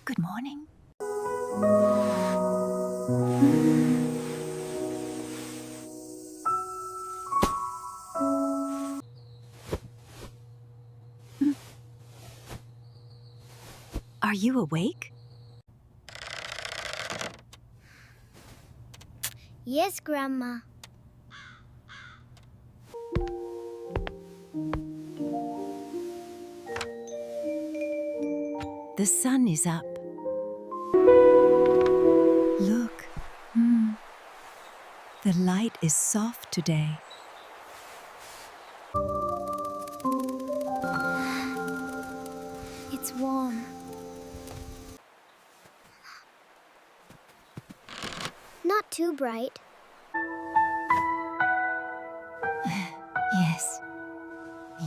Good morning. Are you awake? Yes, Grandma. The sun is up. Look. The light is soft today. It's warm. Not too bright. Yes.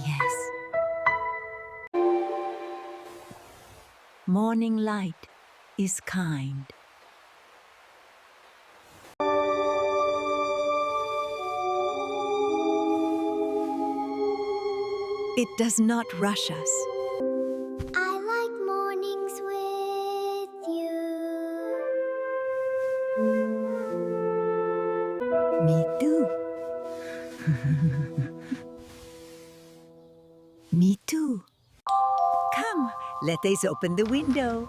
Yes. Morning light is kind. It does not rush us. I like mornings with you. Me too. Me too. Come, let us open the window.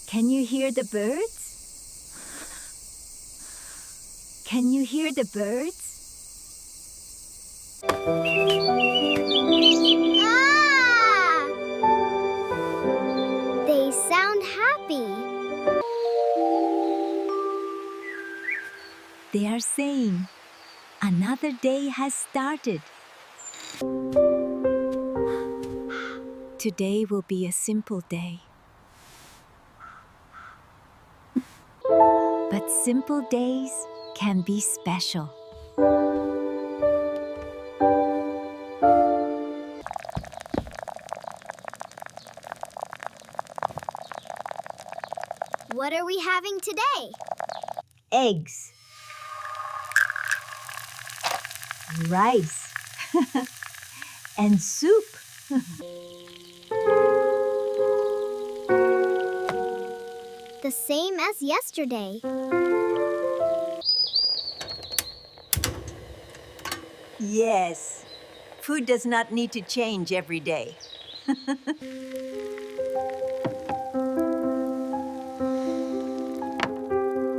Can you hear the birds? Can you hear the birds? Ah! They sound happy. They are saying, another day has started. Today will be a simple day. But simple days can be special. What are we having today? Eggs. Rice. And soup. The same as yesterday. Yes. Food does not need to change every day.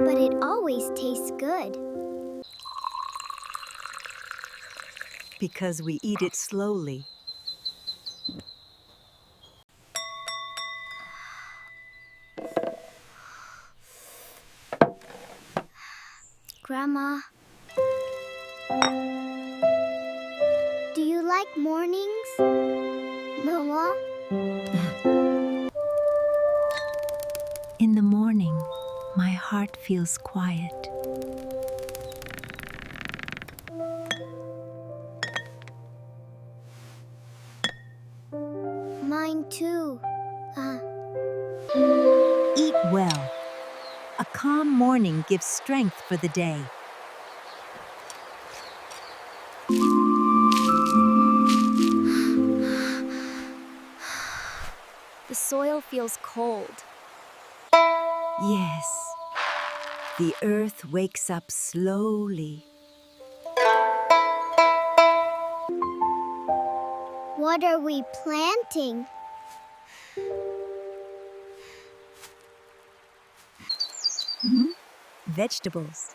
But it always tastes good. Because we eat it slowly. Grandma, do you like mornings? Mama? In the morning, my heart feels quiet. Mine too. Eat well. A calm morning gives strength for the day. The soil feels cold. Yes. The earth wakes up slowly. What are we planting? Vegetables.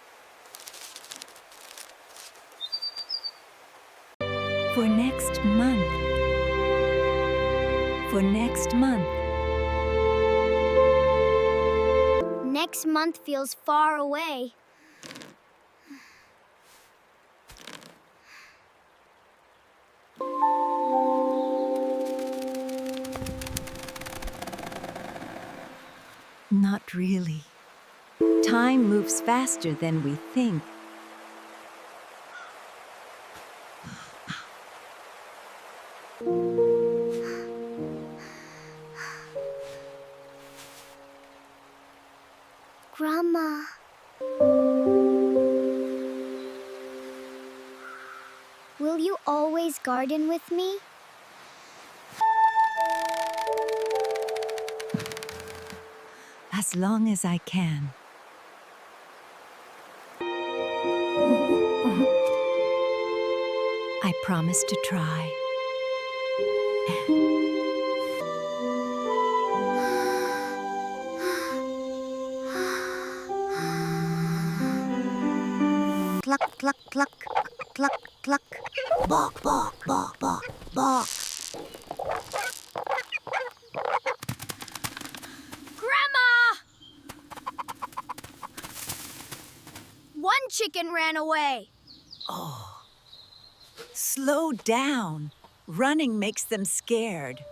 For next month. For next month. Next month feels far away. Not really. Time moves faster than we think. Will you always garden with me? As long as I can. I promise to try. Cluck, cluck, cluck, cluck, cluck. Bark, bark, bark, bark, bark. Grandma! One chicken ran away. Slow down. Running makes them scared.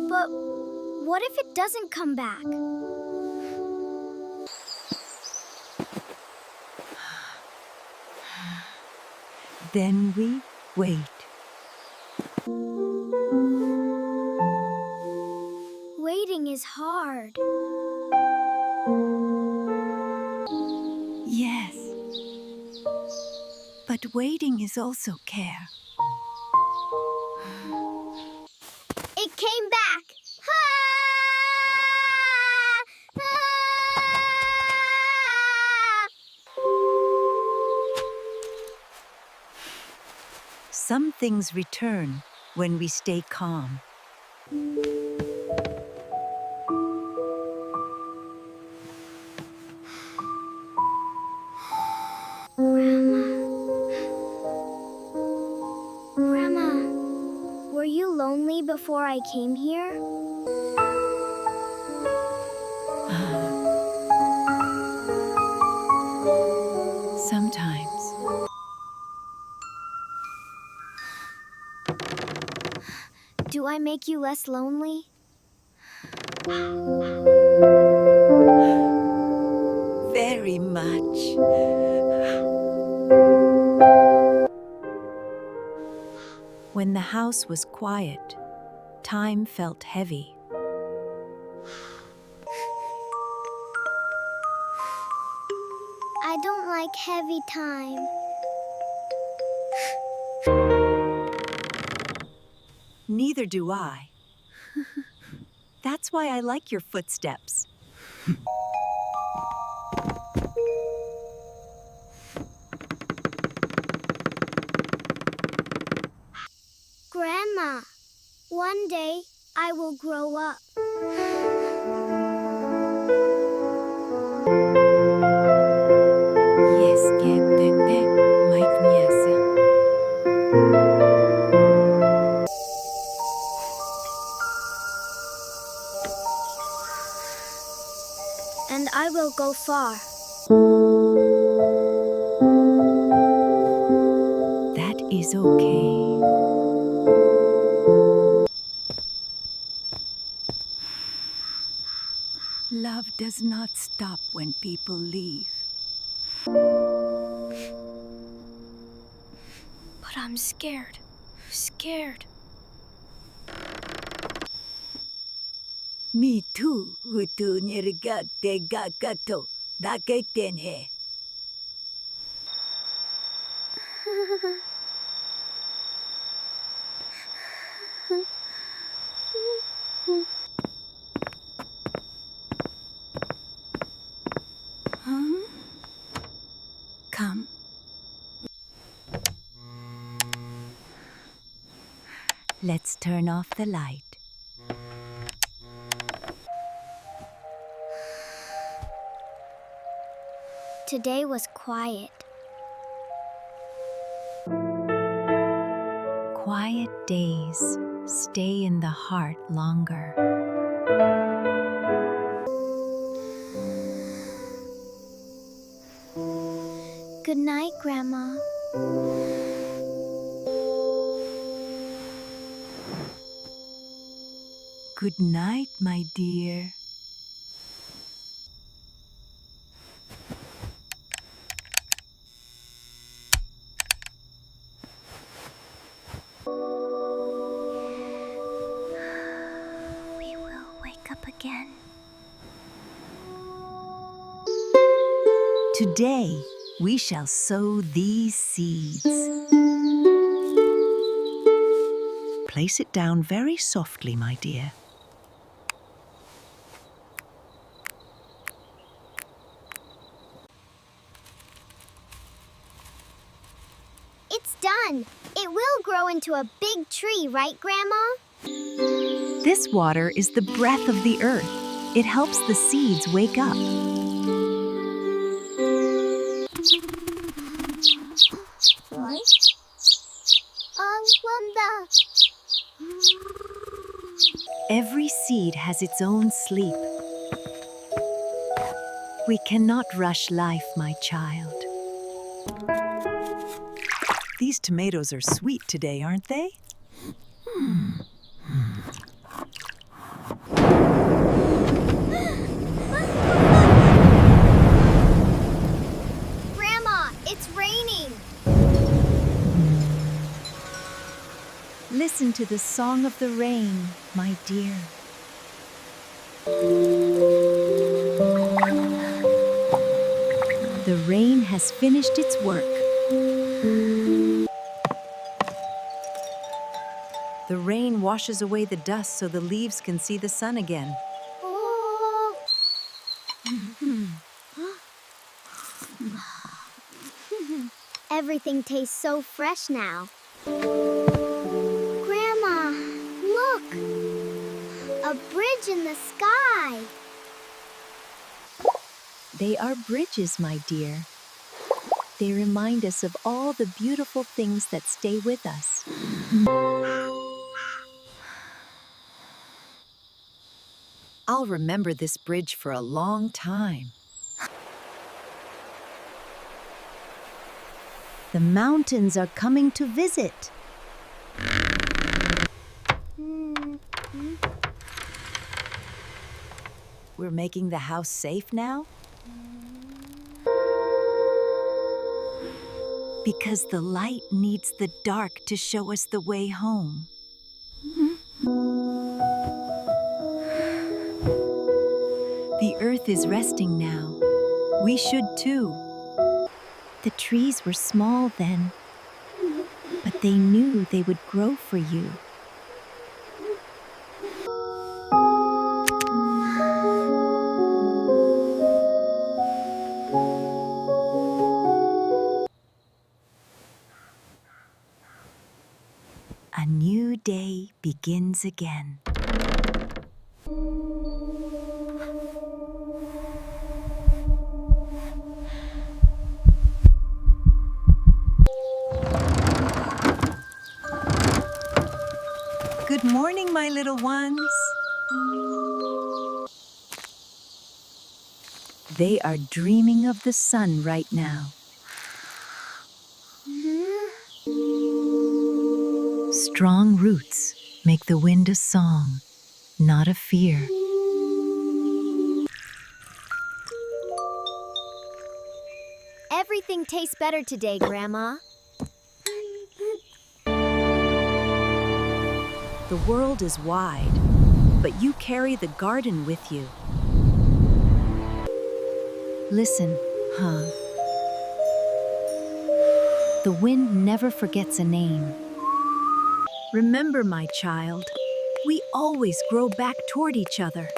But what if it doesn't come back? Then we wait. Waiting is hard. Yes. But waiting is also care. It came back. Some things return when we stay calm. Grandma, were you lonely before I came here? Sometimes. Do I make you less lonely? Very much. When the house was quiet, time felt heavy. I don't like heavy time. Neither do I. That's why I like your footsteps. Grandma, one day I will grow up. Yes, Kete, Mike Niese. And I will go far. That is okay. Love does not stop when people leave. But I'm scared. Scared. Me too, Hutu Nirgate Gakato, Daketenhe. Come. Let's turn off the light. Today was quiet. Quiet days stay in the heart longer. Good night, Grandma. Good night, my dear. We will wake up again. Today, we shall sow these seeds. Place it down very softly, my dear. It's done. It will grow into a big tree, right, Grandma? This water is the breath of the earth. It helps the seeds wake up. Every seed has its own sleep. We cannot rush life, my child. These tomatoes are sweet today, aren't they? Grandma, it's raining. Listen to the song of the rain, my dear. The rain has finished its work. The rain washes away the dust so the leaves can see the sun again. Oh. Everything tastes so fresh now. Grandma, look! A bridge in the sky. They are bridges, my dear. They remind us of all the beautiful things that stay with us. I'll remember this bridge for a long time. The mountains are coming to visit. We're making the house safe now? Because the light needs the dark to show us the way home. The earth is resting now. We should too. The trees were small then, but they knew they would grow for you. A new day begins again. Good morning, my little ones. They are dreaming of the sun right now. Strong roots make the wind a song, not a fear. Everything tastes better today, Grandma. The world is wide, but you carry the garden with you. Listen, huh? The wind never forgets a name. Remember, my child, we always grow back toward each other.